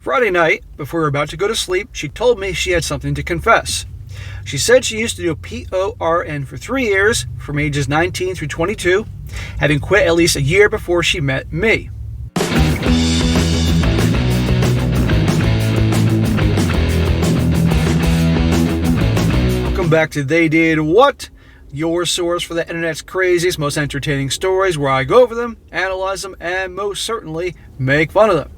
Friday night, before we were about to go to sleep, she told me she had something to confess. She said she used to do PORN for 3 years, from ages 19 through 22, having quit at least a year before she met me. Welcome back to They Did What? Your source for the internet's craziest, most entertaining stories, where I go over them, analyze them, and most certainly make fun of them.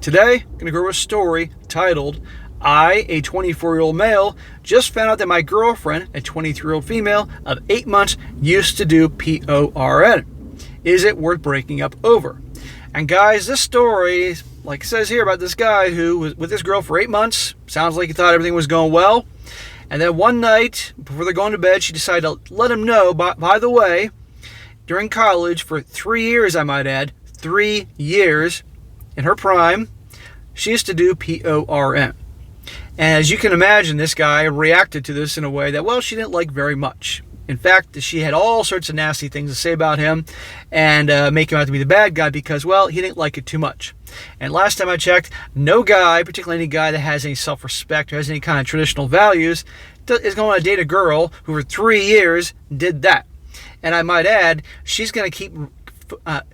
Today, I'm going to go over a story titled, I, a 24-year-old male, just found out that my girlfriend, a 23-year-old female of 8 months, used to do PORN. Is it worth breaking up over? And guys, this story, like it says here about this guy who was with his girl for 8 months, sounds like he thought everything was going well. And then one night, before they're going to bed, she decided to let him know, by the way, during college, for 3 years, I might add, 3 years, in her prime, she used to do PORN. And as you can imagine, this guy reacted to this in a way that, well, she didn't like very much. In fact, she had all sorts of nasty things to say about him and make him out to be the bad guy because, well, he didn't like it too much. And last time I checked, no guy, particularly any guy that has any self-respect or has any kind of traditional values, is going to date a girl who for 3 years did that. And I might add, she's going to keep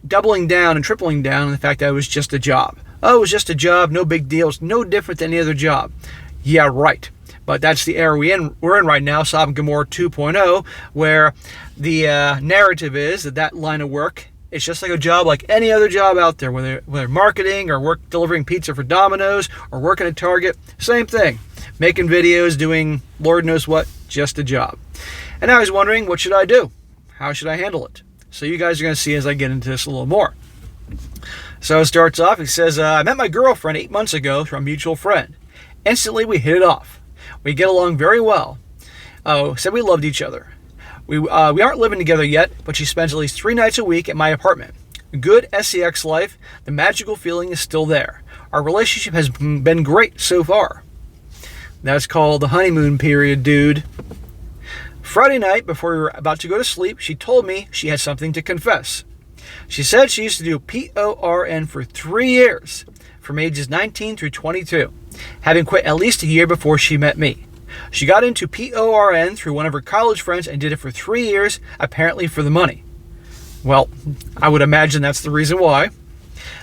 doubling down and tripling down on the fact that it was just a job. Oh, it was just a job, no big deal. It's no different than any other job. Yeah, right. But that's the era we're in right now, Sodom and Gomorrah 2.0, where the narrative is that line of work is just like a job like any other job out there, whether marketing or delivering pizza for Domino's or working at Target, same thing. Making videos, doing Lord knows what, just a job. And I was wondering, what should I do? How should I handle it? So you guys are going to see as I get into this a little more. So it starts off, he says, I met my girlfriend 8 months ago through a mutual friend. Instantly, we hit it off. We get along very well. Said we loved each other. We aren't living together yet, but she spends at least 3 nights a week at my apartment. Good sex life. The magical feeling is still there. Our relationship has been great so far. That's called the honeymoon period, dude. Friday night, before we were about to go to sleep, she told me she had something to confess. She said she used to do PORN for 3 years, from ages 19 through 22, having quit at least a year before she met me. She got into PORN through one of her college friends and did it for 3 years, apparently for the money. Well, I would imagine that's the reason why.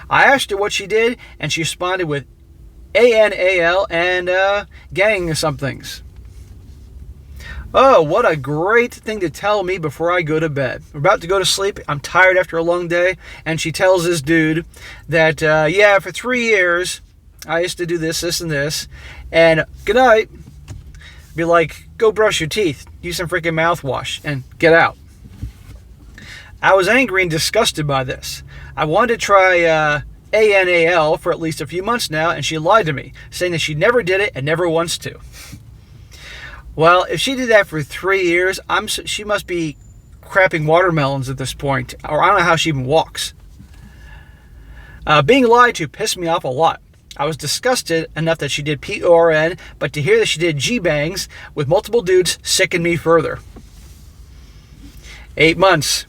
I asked her what she did, and she responded with ANAL and gang some things. Oh, what a great thing to tell me before I go to bed. We're about to go to sleep. I'm tired after a long day. And she tells this dude that, yeah, for 3 years, I used to do this, this, and this. And good night. Be like, go brush your teeth. Use some freaking mouthwash and get out. I was angry and disgusted by this. I wanted to try ANAL for at least a few months now, and she lied to me, saying that she never did it and never wants to. Well, if she did that for 3 years, she must be crapping watermelons at this point, or I don't know how she even walks. Being lied to pissed me off a lot. I was disgusted enough that she did PORN, but to hear that she did G-bangs with multiple dudes sickened me further. 8 months.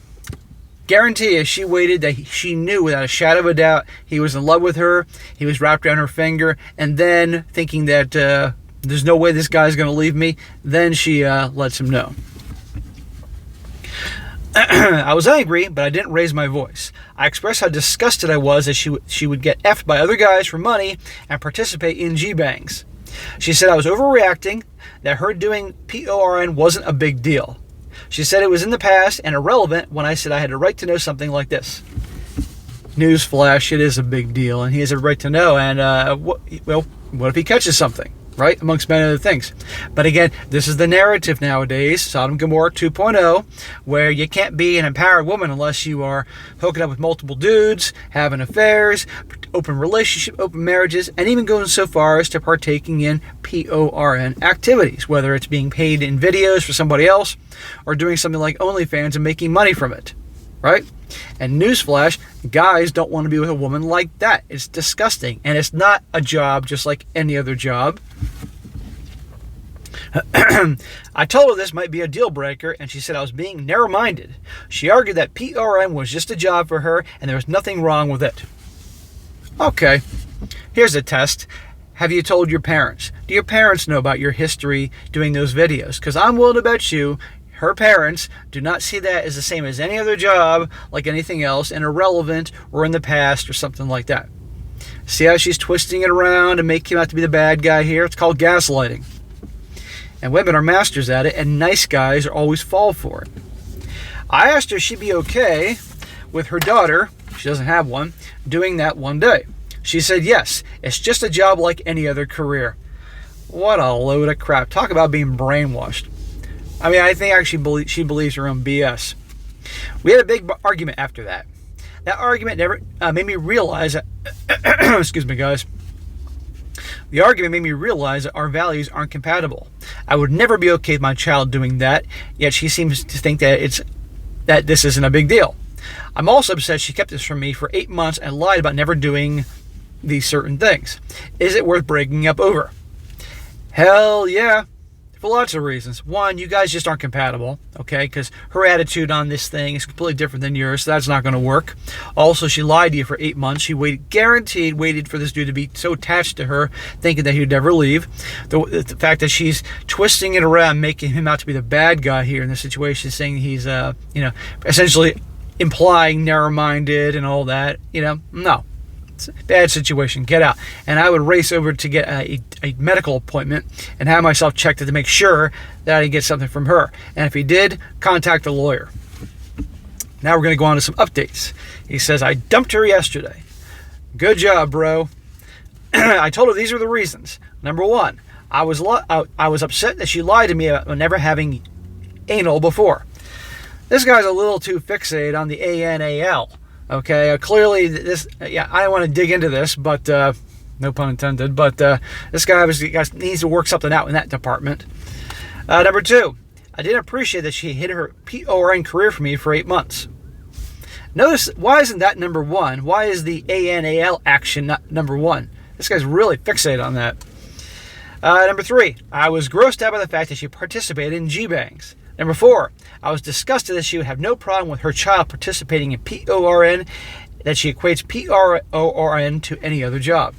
Guarantee if she waited that she knew without a shadow of a doubt he was in love with her, he was wrapped around her finger, and then thinking that there's no way this guy's going to leave me, then she lets him know. I was angry, but I didn't raise my voice. I expressed how disgusted I was that she would get effed by other guys for money and participate in G-bangs. She said I was overreacting, that her doing PORN wasn't a big deal. She said it was in the past and irrelevant when I said I had a right to know something like this. Newsflash, it is a big deal, and he has a right to know. And, what if he catches something? Right? Amongst many other things. But again, this is the narrative nowadays, Sodom and Gomorrah 2.0, where you can't be an empowered woman unless you are hooking up with multiple dudes, having affairs, open relationship, open marriages, and even going so far as to partaking in PORN activities, whether it's being paid in videos for somebody else or doing something like OnlyFans and making money from it. Right? And newsflash, guys don't want to be with a woman like that. It's disgusting. And it's not a job just like any other job. I told her this might be a deal breaker, and she said I was being narrow-minded. She argued that PRN was just a job for her, and there was nothing wrong with it. Okay, Here's a test. Have you told your parents? Do your parents know about your history doing those videos? Because I'm willing to bet you her parents do not see that as the same as any other job, like anything else, and irrelevant or in the past or something like that. See how she's twisting it around and making him out to be the bad guy here? It's called gaslighting. And women are masters at it, and nice guys always fall for it. I asked her if she'd be okay with her daughter, she doesn't have one, doing that one day. She said yes, it's just a job like any other career. What a load of crap. Talk about being brainwashed. I mean, I think actually she believes her own BS. We had a big argument after that. That argument never made me realize that, excuse me guys, the argument made me realize that our values aren't compatible. I would never be okay with my child doing that, yet she seems to think that this isn't a big deal. I'm also upset she kept this from me for 8 months and lied about never doing these certain things. Is it worth breaking up over? Hell yeah. For lots of reasons. One, you guys just aren't compatible, okay? Because her attitude on this thing is completely different than yours, so that's not going to work. Also, she lied to you for 8 months. She waited for this dude to be so attached to her, thinking that he would never leave. The fact that she's twisting it around, making him out to be the bad guy here in this situation, saying he's, essentially implying narrow-minded and all that, no. It's a bad situation. Get out. And I would race over to get a medical appointment and have myself checked to make sure that I didn't get something from her. And if he did, contact a lawyer. Now we're going to go on to some updates. He says, I dumped her yesterday. Good job, bro. I told her these are the reasons. Number one, I was upset that she lied to me about never having anal before. This guy's a little too fixated on the ANAL. Okay, clearly I don't want to dig into this, but no pun intended, but this guy needs to work something out in that department. Number two, I didn't appreciate that she hid her PORN career for me for 8 months. Notice, why isn't that number one? Why is the ANAL action not number one? This guy's really fixated on that. Number three, I was grossed out by the fact that she participated in G-bangs. Number four, I was disgusted that she would have no problem with her child participating in PORN, that she equates PORN to any other job.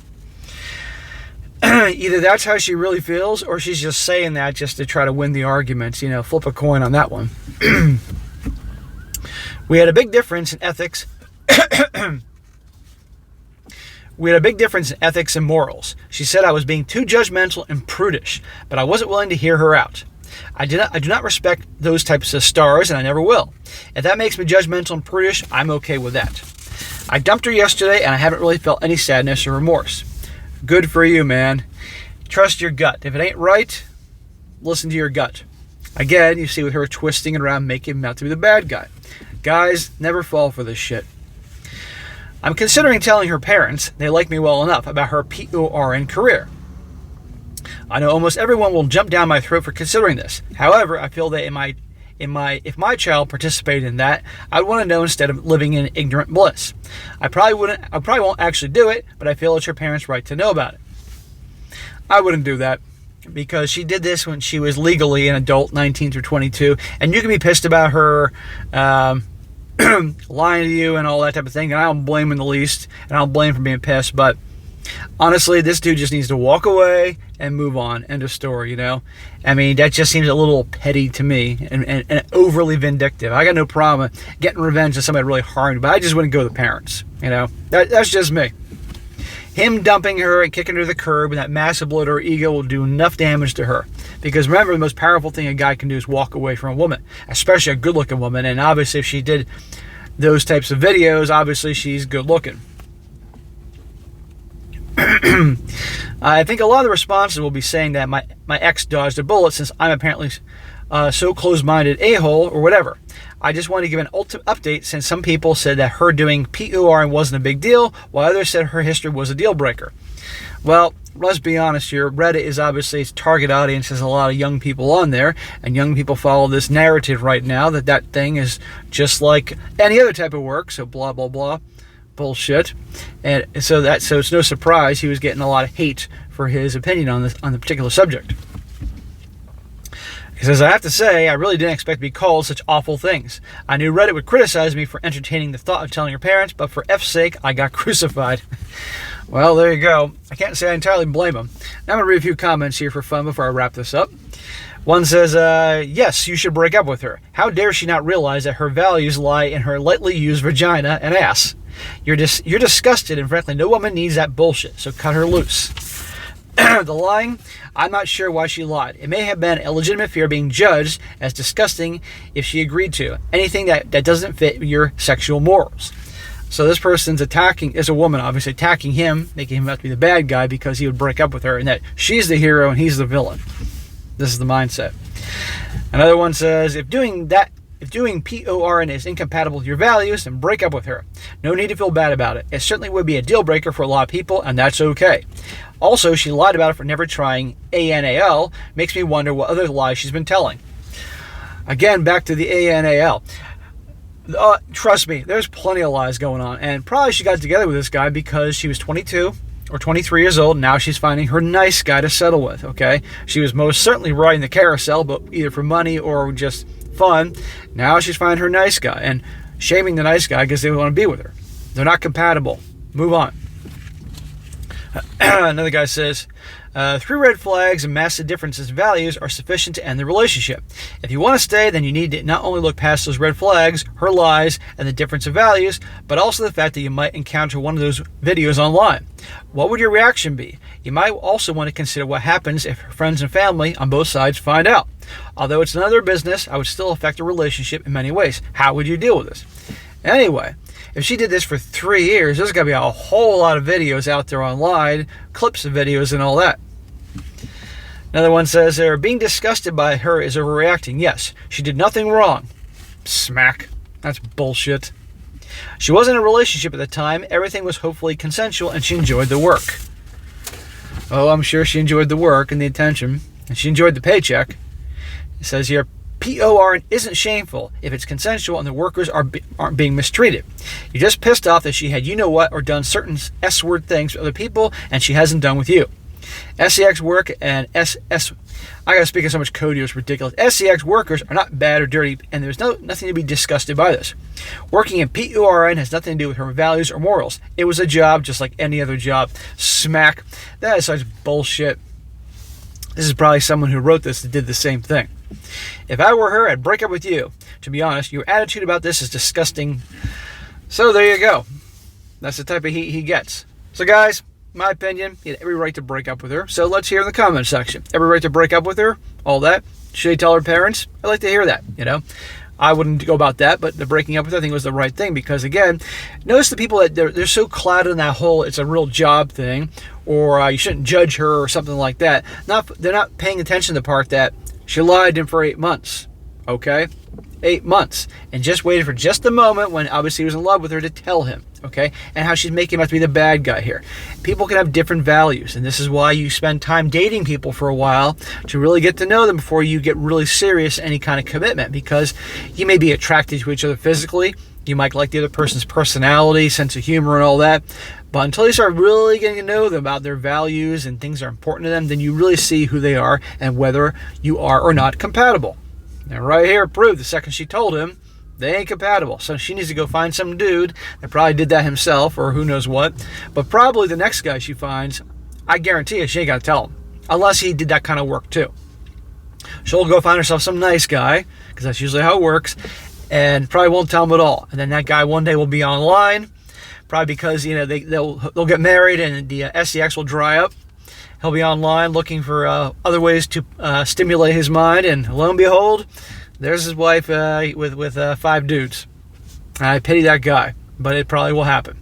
Either that's how she really feels, or she's just saying that just to try to win the argument. Flip a coin on that one. We had a big difference in ethics. We had a big difference in ethics and morals. She said I was being too judgmental and prudish, but I wasn't willing to hear her out. I do not respect those types of stars, and I never will. If that makes me judgmental and prudish, I'm okay with that. I dumped her yesterday, and I haven't really felt any sadness or remorse. Good for you, man. Trust your gut. If it ain't right, listen to your gut. Again, you see with her twisting it around, making him out to be the bad guy. Guys, never fall for this shit. I'm considering telling her parents, they like me well enough, about her PORN career. I know almost everyone will jump down my throat for considering this. However, I feel that if my child participated in that, I'd want to know instead of living in ignorant bliss. I probably won't actually do it, but I feel it's your parents' right to know about it. I wouldn't do that because she did this when she was legally an adult, 19 through 22, and you can be pissed about her lying to you and all that type of thing, and I don't blame him in the least, and I don't blame him for being pissed, but honestly, this dude just needs to walk away and move on. End of story, I mean, that just seems a little petty to me and overly vindictive. I got no problem getting revenge on somebody really harmed, but I just wouldn't go to the parents, That's just me. Him dumping her and kicking her to the curb and that massive blow to her ego will do enough damage to her. Because remember, the most powerful thing a guy can do is walk away from a woman, especially a good-looking woman. And obviously, if she did those types of videos, obviously she's good-looking. I think a lot of the responses will be saying that my ex dodged a bullet since I'm apparently so close-minded a-hole or whatever. I just want to give an ultimate update since some people said that her doing PORN wasn't a big deal, while others said her history was a deal breaker. Well, let's be honest here. Reddit is obviously its target audience. There's a lot of young people on there, and young people follow this narrative right now that thing is just like any other type of work, so blah, blah, blah. Bullshit. And so it's no surprise he was getting a lot of hate for his opinion on the particular subject. He says, I have to say, I really didn't expect to be called such awful things. I knew Reddit would criticize me for entertaining the thought of telling your parents, but for F's sake, I got crucified. Well, there you go. I can't say I entirely blame him. Now I'm going to read a few comments here for fun before I wrap this up. One says, yes, you should break up with her. How dare she not realize that her values lie in her lightly used vagina and ass? You're disgusted, and frankly, no woman needs that bullshit, so cut her loose. The lying, I'm not sure why she lied. It may have been a legitimate fear of being judged as disgusting if she agreed to anything that doesn't fit your sexual morals. So this person's attacking, is a woman obviously, attacking him, making him out to be the bad guy because he would break up with her, and that she's the hero and he's the villain. This is the mindset. Another one says, if doing PORN is incompatible with your values, then break up with her. No need to feel bad about it. It certainly would be a deal breaker for a lot of people, and that's okay. Also, she lied about it for never trying ANAL. Makes me wonder what other lies she's been telling. Again, back to the ANAL. Trust me, there's plenty of lies going on, and probably she got together with this guy because she was 22 or 23 years old. Now she's finding her nice guy to settle with, okay? She was most certainly riding the carousel, but either for money or just fun. Now she's finding her nice guy and shaming the nice guy because they want to be with her. They're not compatible. Move on. Another guy says, 3 red flags and massive differences in values are sufficient to end the relationship. If you want to stay, then you need to not only look past those red flags, her lies, and the difference of values, but also the fact that you might encounter one of those videos online. What would your reaction be? You might also want to consider what happens if her friends and family on both sides find out. Although it's none of their business, I would still affect a relationship in many ways. How would you deal with this? Anyway, if she did this for 3 years, there's got to be a whole lot of videos out there online, clips of videos and all that. Another one says, being disgusted by her is overreacting. Yes, she did nothing wrong. Smack. That's bullshit. She wasn't in a relationship at the time. Everything was hopefully consensual, and she enjoyed the work. Oh, I'm sure she enjoyed the work and the attention, and she enjoyed the paycheck. It says here, POR isn't shameful if it's consensual and the workers aren't being mistreated. You're just pissed off that she had you-know-what or done certain S-word things with other people and she hasn't done with you. SEX work and I gotta speak in so much code here, it's ridiculous. SEX workers are not bad or dirty, and there's nothing to be disgusted by this. Working in PORN has nothing to do with her values or morals. It was a job just like any other job. Smack. That is such bullshit. This is probably someone who wrote this that did the same thing. If I were her, I'd break up with you. To be honest, your attitude about this is disgusting. So there you go. That's the type of heat he gets. So guys, my opinion, he had every right to break up with her. So let's hear in the comment section. Every right to break up with her? All that? Should he tell her parents? I'd like to hear that, you know. I wouldn't go about that, but the breaking up with her, I think, was the right thing because, again, notice the people that they're so clouded in that whole it's a real job thing, or you shouldn't judge her or something like that. They're not paying attention to the part that she lied to him for 8 months, okay? 8 months, and just waited for just the moment when obviously he was in love with her to tell him, okay? And how she's making him out to be the bad guy here. People can have different values, and this is why you spend time dating people for a while to really get to know them before you get really serious any kind of commitment, because you may be attracted to each other physically, you might like the other person's personality, sense of humor, and all that, but until you start really getting to know them about their values and things that are important to them, then you really see who they are and whether you are or not compatible. And right here it proved the second she told him they ain't compatible. So she needs to go find some dude that probably did that himself or who knows what. But probably the next guy she finds, I guarantee you she ain't got to tell him. Unless he did that kind of work too. She'll go find herself some nice guy, because that's usually how it works, and probably won't tell him at all. And then that guy one day will be online, probably because they'll get married and the SEX will dry up. He'll be online looking for other ways to stimulate his mind, and lo and behold, there's his wife with 5 dudes. I pity that guy, but it probably will happen.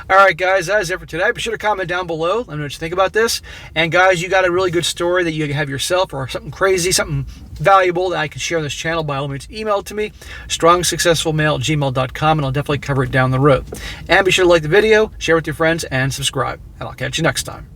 All right, guys, that is it for today. Be sure to comment down below. Let me know what you think about this. And guys, you got a really good story that you have yourself, or something crazy, something valuable that I can share on this channel, by all means, email it to me, strongsuccessfulmale@gmail.com, and I'll definitely cover it down the road. And be sure to like the video, share with your friends, and subscribe. And I'll catch you next time.